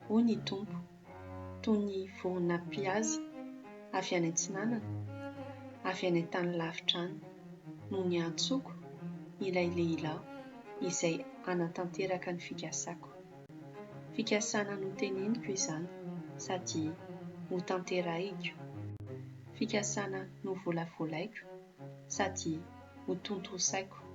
Hoy ny tompo, toy ny vorona-mpihaza avy any antsinanana, avy any an-tany lavitra any, no niantsoko ilay lehilahy izay hanatanteraka ny fikasako. Fikasana noteneniko izany sady notanterahiko. Fikasana novolavolaiko sady notontosaiko.